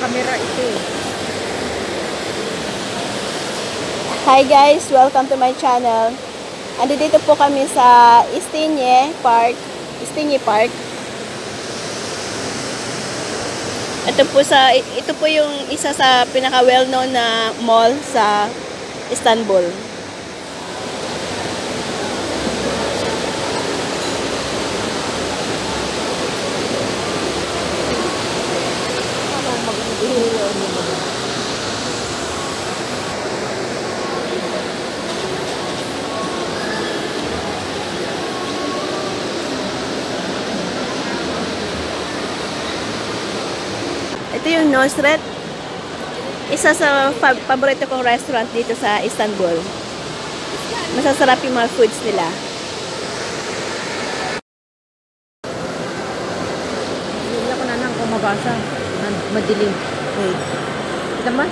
camera ito. Hi guys, welcome to my channel. Andito po kami sa Istenye Park. Ito po yung isa sa pinaka well-known na mall sa Istanbul. Ito yung Nosret. Isa sa paborito kong restaurant dito sa Istanbul. Masasarap yung mga foods nila. Hindi ako na nang kumabasa. Madilim. Wait. Kita ba?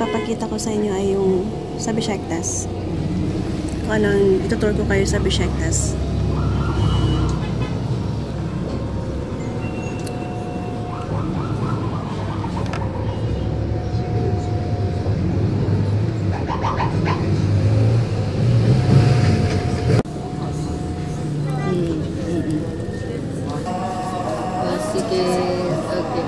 Papakita ko sa inyo ay yung sa Besiktas. Kung anong itutur ko kayo sa Besiktas. Sige, okay.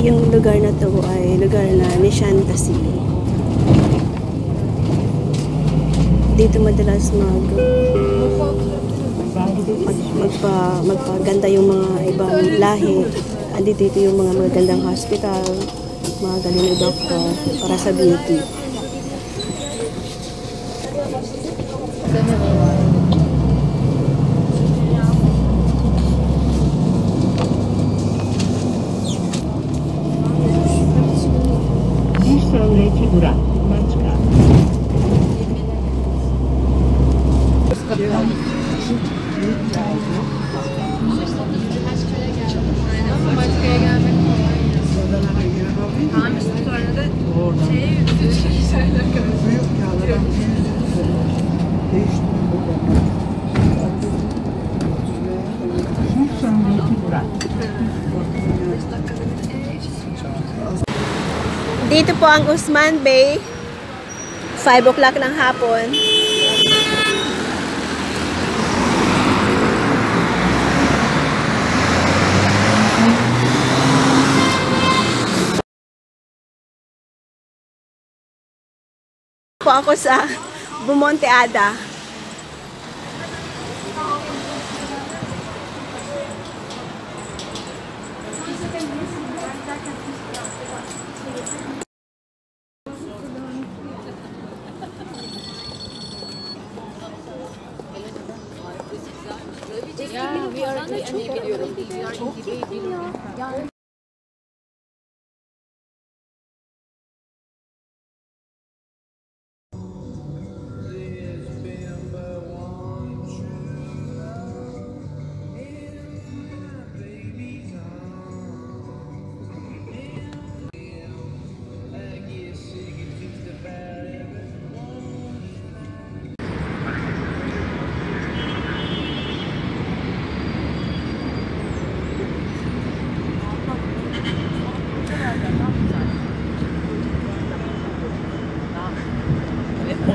Yung lugar na to ay lugar na Nishantasi. Dito madalas magpaganda yung mga ibang lahi. Andito yung mga magagandang hospital, mga galing na doktor para sa beauty. Dito po ang Usman Bay. 5 o'clock ng hapon. Po ako sa Bumonteada.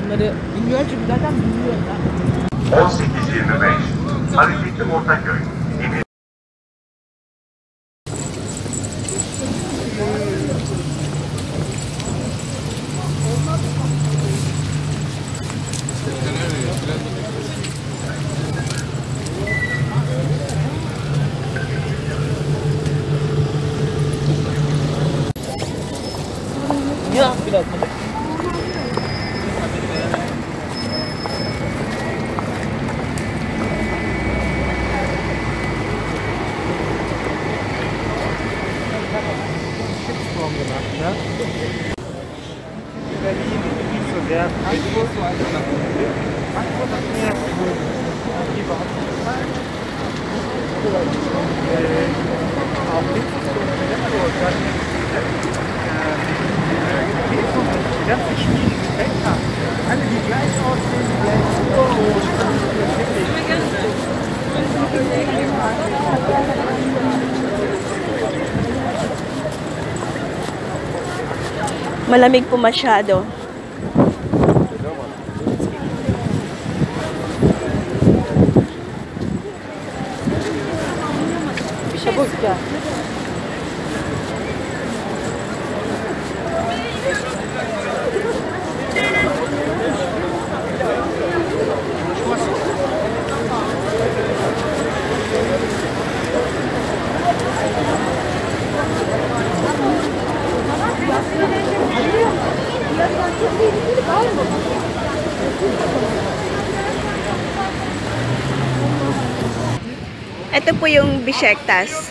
Onları bilmiyor çünkü zaten bilmiyorlar. 18.25 Hareketli Ortaköy. Ya biraz. Malamig po masyado. Çabuk ya. Ito po yung Besiktas.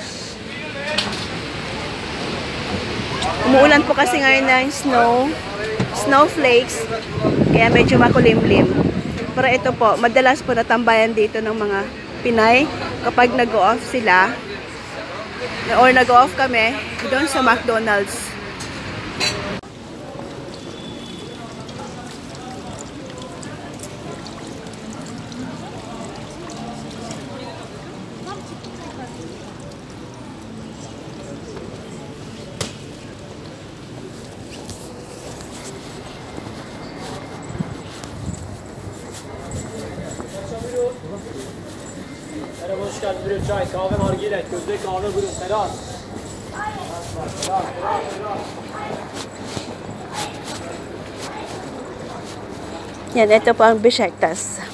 Umuulan po kasi ngayon ng snowflakes, kaya medyo makulimlim. Pero ito po, madalas po natambayan dito ng mga Pinay kapag nag-off sila or nag-off kami doon sa McDonald's. Merhaba, hoş geldin. Bir çay, kahve, nargile, közde kahve, buyurun, teras. Yan, ito po ang Besiktas.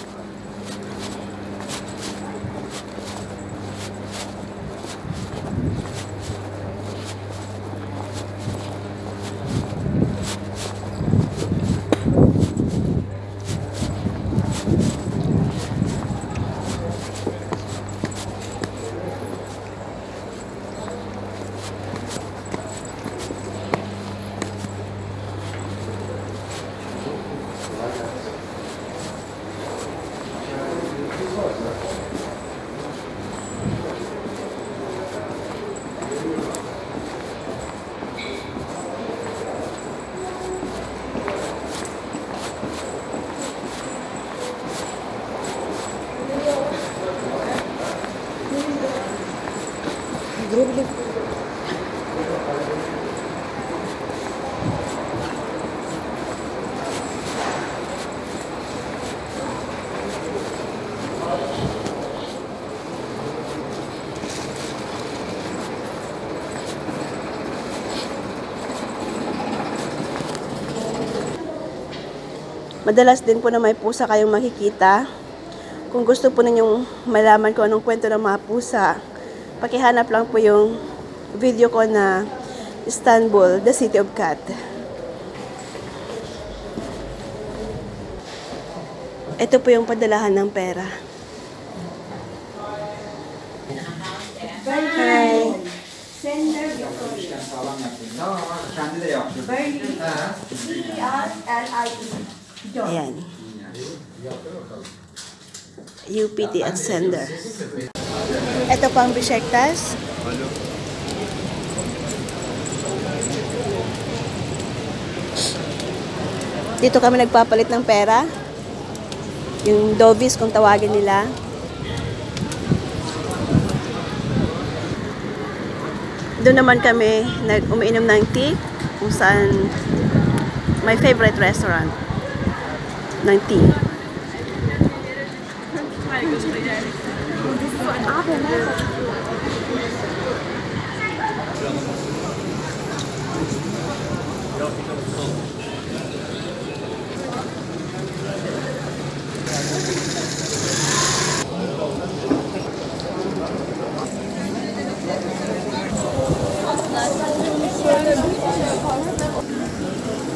Madalas din po na may pusa kayong makikita. Kung gusto po ninyong malaman kung anong kwento ng mga pusa, pakihanap lang po yung video ko na Istanbul, the City of Cat. Ito po yung padalahan ng pera. Hi. Ayan. UPT at sender. Ito pang Besiktas. Dito kami nagpapalit ng pera. Yung dovies kung tawagin nila. Doon naman kami umiinom ng tea kung saan my favorite restaurant ng tea.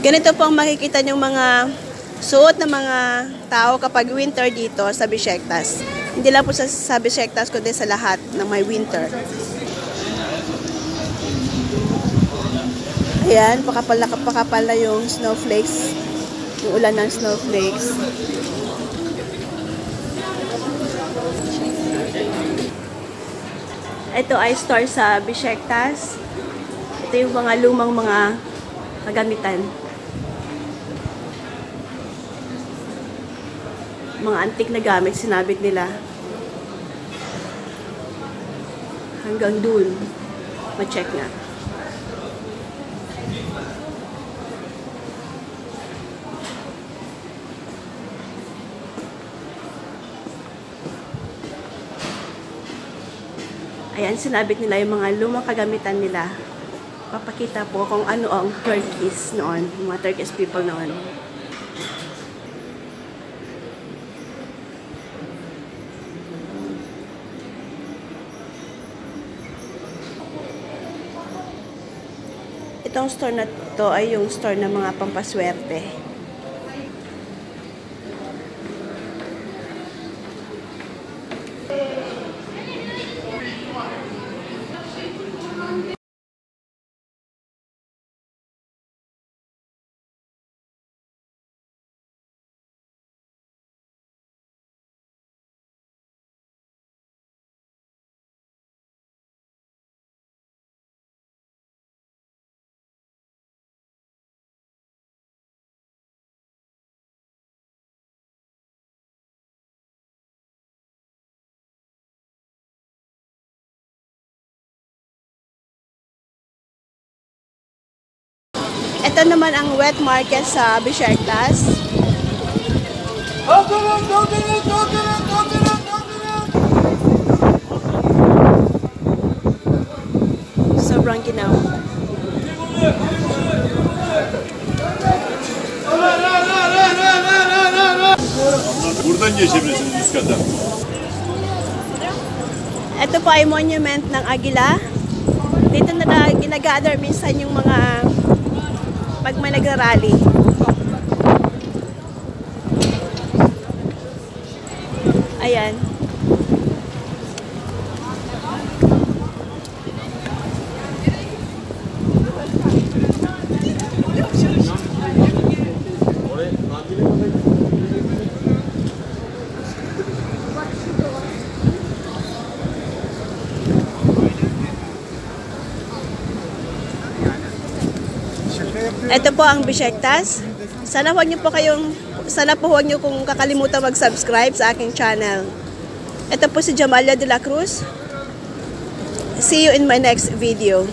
Ganito po ang makikita yung mga suot ng mga tao kapag winter dito sa Besiktas. Hindi lang po sa Besiktas, kundi sa lahat ng may winter. Ayan, pakapal na yung snowflakes. Yung ulan ng snowflakes. Ito ay store sa Besiktas. Ito yung mga lumang mga kagamitan. Mga antik na gamit, sinabit nila. Hanggang dun. Ma-check nga. Ayan, sinabit nila yung mga lumang kagamitan nila. Papakita po kung ano ang Turkish noon, mga Turkish people noon. Itong store na to ay yung store ng mga pampaswerte. Ito naman ang wet market sa Besiktas. Sobrang ginaw. Buradan geçebilirsiniz üst kata. Ito po ay monument ng Agila. Dito na ginagather minsan yung mga pag may nagrarally. Ayan. Ito po ang Besiktas. Sana huwag niyo kung kakalimutan mag-subscribe sa aking channel. Ito po si Jamalia de la Cruz. See you in my next video.